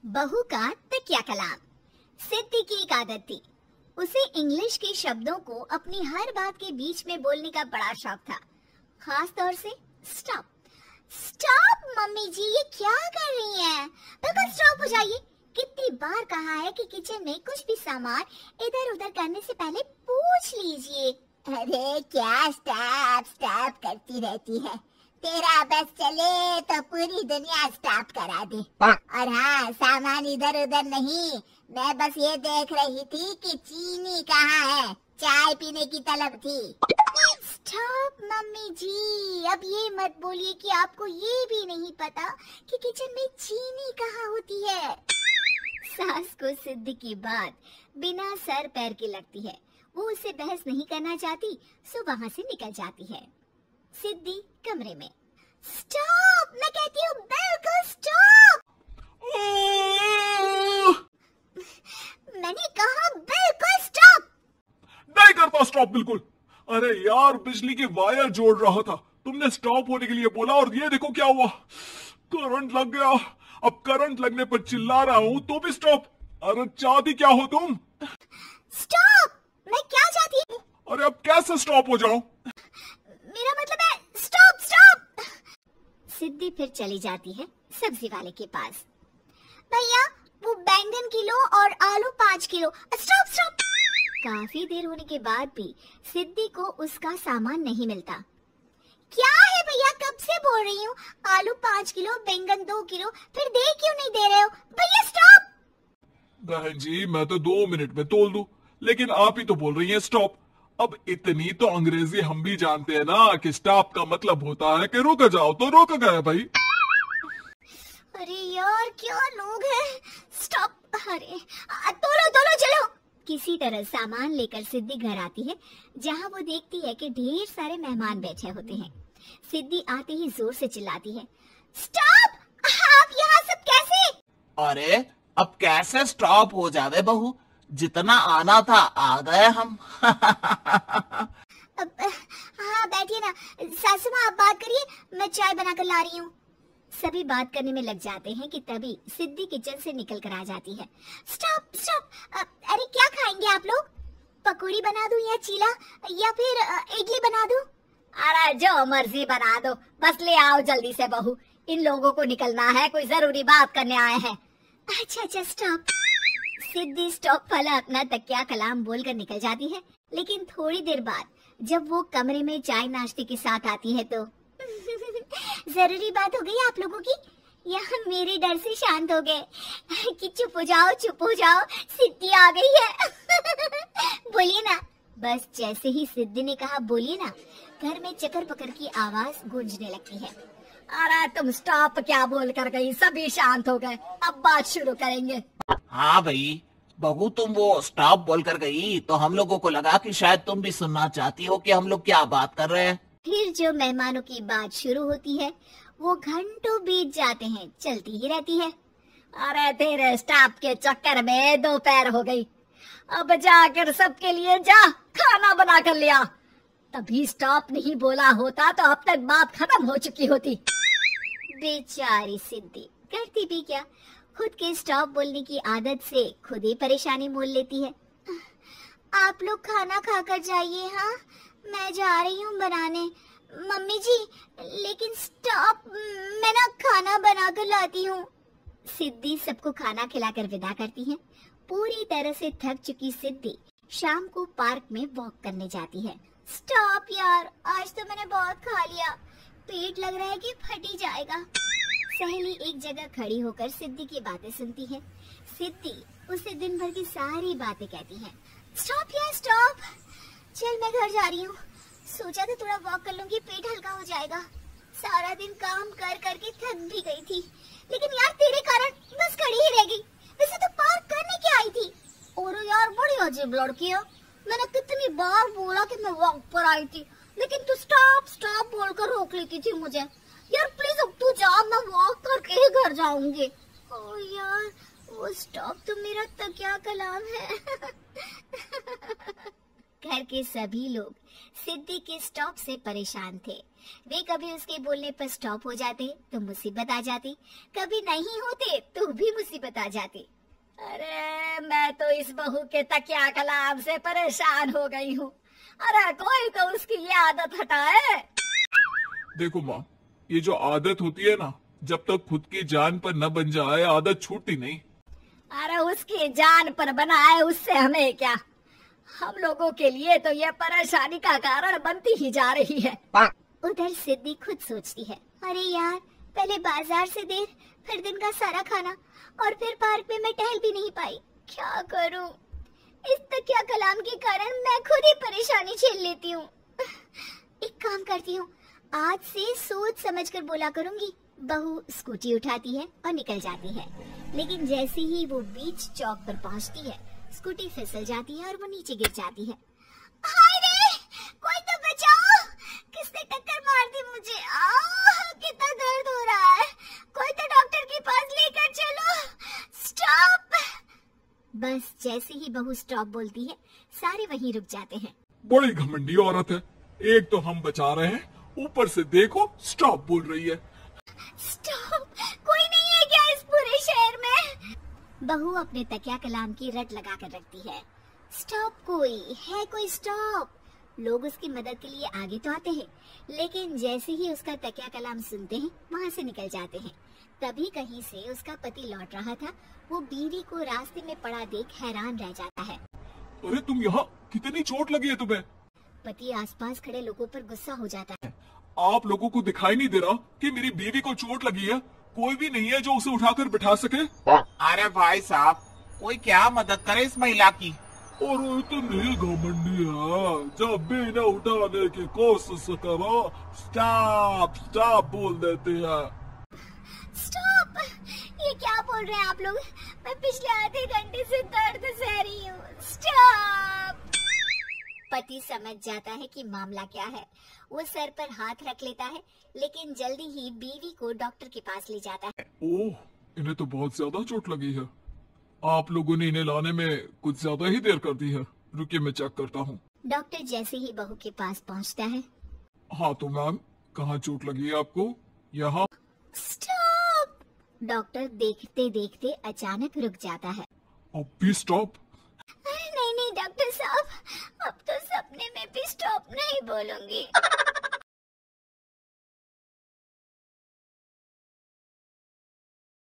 बहू का तकिया कलाम। सिद्धि की एक आदत थी, उसे इंग्लिश के शब्दों को अपनी हर बात के बीच में बोलने का बड़ा शौक था, खास तौर से स्टॉप। स्टॉप मम्मी जी, ये क्या कर रही हैं? बिल्कुल स्टॉप हो जाइए। कितनी बार कहा है कि किचन में कुछ भी सामान इधर उधर करने से पहले पूछ लीजिए। अरे क्या स्टॉप स्टॉप करती रहती है, तेरा बस चले तो पूरी दुनिया स्टॉप करा दे। और हाँ, सामान इधर उधर नहीं, मैं बस ये देख रही थी कि चीनी कहाँ है, चाय पीने की तलब थी। स्टॉप मम्मी जी, अब ये मत बोलिए कि आपको ये भी नहीं पता कि किचन में चीनी कहाँ होती है। सास को सिद्धि की बात बिना सर पैर के लगती है, वो उससे बहस नहीं करना चाहती, सो वहाँ से निकल जाती है। सिद्धि कमरे में। स्टॉप, मैं कहती हूँ बिल्कुल स्टॉप। मैंने कहा बिल्कुल स्टॉप। नहीं करता स्टॉप बिल्कुल। अरे यार, बिजली की वायर जोड़ रहा था, तुमने स्टॉप होने के लिए बोला और ये देखो क्या हुआ, करंट लग गया। अब करंट लगने पर चिल्ला रहा हूँ तो भी स्टॉप। अरे चाहती क्या हो तुम? स्टॉप, मैं क्या चाहती हूँ? अरे अब कैसे स्टॉप हो जाऊं? मेरा मतलब है स्टॉप स्टॉप। सिद्धि फिर चली जाती है सब्जी वाले के पास। भैया वो बैंगन किलो और आलू 5 किलो। Stop stop. काफी देर होने के बाद भी सिद्धि को उसका सामान नहीं मिलता। क्या है भैया, कब से बोल रही हूँ, आलू 5 किलो, बैंगन 2 किलो, फिर दे क्यों नहीं दे रहे हो? भैया स्टॉप। बहन जी, मैं तो 2 मिनट में तोल दूं, लेकिन आप ही तो बोल रही हैं स्टॉप। अब इतनी तो अंग्रेजी हम भी जानते हैं ना कि स्टॉप का मतलब होता है कि रुक जाओ, तो रुक गए भाई। अरे यार क्या लोग हैं। स्टॉप। अरे तोलो तोलो चलो। किसी तरह सामान लेकर सिद्धि घर आती है, जहाँ वो देखती है कि ढेर सारे मेहमान बैठे होते हैं। सिद्धि आते ही जोर से चिल्लाती है, स्टॉप, आप यहाँ सब कैसे? अरे अब कैसे स्टॉप हो जावे बहू, जितना आना था आ गए हम। अब हाँ बैठिए ना, सासू माँ आप बात करिए, मैं चाय बनाकर ला रही हूँ। सभी बात करने में लग जाते हैं कि तभी सिद्धि किचन से निकल कर आ जाती है। Stop stop. अरे क्या खाएंगे आप लोग? पकौड़ी बना दूं या चीला या फिर इडली बना दूं? अरे जो मर्जी बना दो, बस ले आओ जल्दी से बहू, इन लोगों को निकलना है, कोई जरूरी बात करने आए हैं। अच्छा अच्छा स्टॉप। सिद्धि स्टॉप वाला अपना तकिया कलाम बोलकर निकल जाती है, लेकिन थोड़ी देर बाद जब वो कमरे में चाय नाश्ते के साथ आती है तो जरूरी बात हो गई आप लोगों की, या मेरे डर से शांत हो गए कि चुप हो जाओ, सिद्धि आ गई है। बोलिए ना। बस जैसे ही सिद्धि ने कहा बोलिए ना, घर में चकर पकड़ की आवाज गूंजने लगती है। अरे तुम स्टॉप क्या बोल कर गई, सभी शांत हो गए, अब बात शुरू करेंगे। हाँ भाई, बहू तुम वो स्टॉप बोल कर गई तो हम लोगों को लगा कि शायद तुम भी सुनना चाहती हो कि हम लोग क्या बात कर रहे हैं। फिर जो मेहमानों की बात शुरू होती है वो घंटों बीत जाते हैं, चलती ही रहती है। अरे तेरे स्टॉप के चक्कर में दोपहर हो गई, अब जाकर सबके लिए जा खाना बना कर लिया। तभी स्टॉप नहीं बोला होता तो अब तक बात खत्म हो चुकी होती। बेचारी सिद्धि करती भी क्या, खुद के स्टॉप बोलने की आदत से खुद ही परेशानी मोल लेती है। आप लोग खाना खाकर जाइए, हाँ मैं जा रही हूँ बनाने। मम्मी जी लेकिन स्टॉप, मैं ना खाना बना कर लाती हूँ। सिद्धि सबको खाना खिलाकर विदा करती है। पूरी तरह से थक चुकी सिद्धि शाम को पार्क में वॉक करने जाती है। स्टॉप यार, आज तो मैंने बहुत खा लिया, पेट लग रहा है कि फट ही जाएगा। सहेली एक जगह खड़ी होकर सिद्धि की बातें सुनती है। सिद्धि उसे दिन भर की सारी बातें कहती है। स्टॉप यार स्टॉप, चल मैं घर जा रही हूँ, सोचा था थोड़ा वॉक कर लूंगी, पेट हल्का हो जाएगा। सारा दिन काम कर करके थक भी गई थी, लेकिन यार तेरे कारण बस खड़ी ही रह गई। वैसे तो पार्क करने क्या आई थी? और यार बड़ी अजीब लड़की है, मैंने कितनी बार बोला कि मैं वॉक पर आई थी, लेकिन तू स्टॉप स्टॉप बोलकर रोक लेती थी मुझे। यार प्लीज अब तू जा, मैं वॉक करके ही घर जाऊंगी। ओ यार वो स्टॉप तो मेरा तकिया कलाम है। घर के सभी लोग सिद्धि के स्टॉप से परेशान थे। वे कभी उसके बोलने पर स्टॉप हो जाते तो मुसीबत आ जाती, कभी नहीं होते तो भी मुसीबत आ जाती। अरे मैं तो इस बहू के तकिया कलाम से परेशान हो गई हूँ। अरे कोई तो उसकी ये आदत हटाए। देखो माँ, ये जो आदत होती है ना, जब तक खुद की जान पर न बन जाए आदत छूटती नहीं। अरे उसकी जान पर बनाए उससे हमें क्या, हम लोगों के लिए तो ये परेशानी का कारण बनती ही जा रही है। उधर सिद्धि खुद सोचती है, अरे यार, पहले बाजार से देर, फिर दिन का सारा खाना, और फिर पार्क में मैं टहल भी नहीं पाई। क्या करूं? इस तकिया कलाम के कारण मैं खुद ही परेशानी झेल लेती हूँ। एक काम करती हूँ, आज से सोच समझकर बोला करूंगी। बहू स्कूटी उठाती है और निकल जाती है, लेकिन जैसे ही वो बीच चौक पर पहुंचती है, स्कूटी फिसल जाती है और वो नीचे गिर जाती है। हाय रे, कोई तो बचाओ, किसने टक्कर मार दी मुझे? कितना दर्द हो रहा है, कोई तो डॉक्टर के पास लेकर चलो। स्टॉप। बस जैसे ही बहू स्टॉप बोलती है, सारे वहीं रुक जाते हैं। बड़ी घमंडी औरत है, एक तो हम बचा रहे हैं, ऊपर से देखो स्टॉप बोल रही है। स्टॉप, कोई नहीं है क्या इस पूरे शहर में? बहू अपने तकिया कलाम की रट लगा कर रखती है। स्टॉप, कोई है? कोई स्टॉप? लोग उसकी मदद के लिए आगे तो आते हैं, लेकिन जैसे ही उसका तकिया कलाम सुनते हैं, वहाँ से निकल जाते हैं। तभी कहीं से उसका पति लौट रहा था। वो बीवी को रास्ते में पड़ा देख हैरान रह जाता है। अरे तुम यहाँ, कितनी चोट लगी है तुम्हें? पति आसपास खड़े लोगों पर गुस्सा हो जाता है। आप लोगों को दिखाई नहीं दे रहा कि मेरी बीवी को चोट लगी है? कोई भी नहीं है जो उसे उठाकर बिठा सके? अरे भाई साहब, कोई क्या मदद करे इस महिला की। और इतनी घमंडी है, जब भी इन्हें उठाने की कोशिश करो स्टॉप स्टॉप बोल देती है। स्टॉप! ये क्या बोल रहे हैं आप लोग? मैं पिछले आधे घंटे से दर्द सह रही हूँ। स्टॉप! पति समझ जाता है कि मामला क्या है। वो सर पर हाथ रख लेता है, लेकिन जल्दी ही बीवी को डॉक्टर के पास ले जाता है। ओह, इन्हें तो बहुत ज्यादा चोट लगी है। आप लोगों ने इन्हें लाने में कुछ ज्यादा ही देर कर दी है। रुकिए, मैं चेक करता हूँ। डॉक्टर जैसे ही बहू के पास पहुँचता है। हाँ तो मैम, कहाँ चोट लगी है आपको? यहाँ? स्टॉप! डॉक्टर देखते देखते अचानक रुक जाता है। अब भी स्टॉप? अरे नहीं नहीं डॉक्टर साहब, अब तो सपने में भी स्टॉप नहीं बोलूंगी।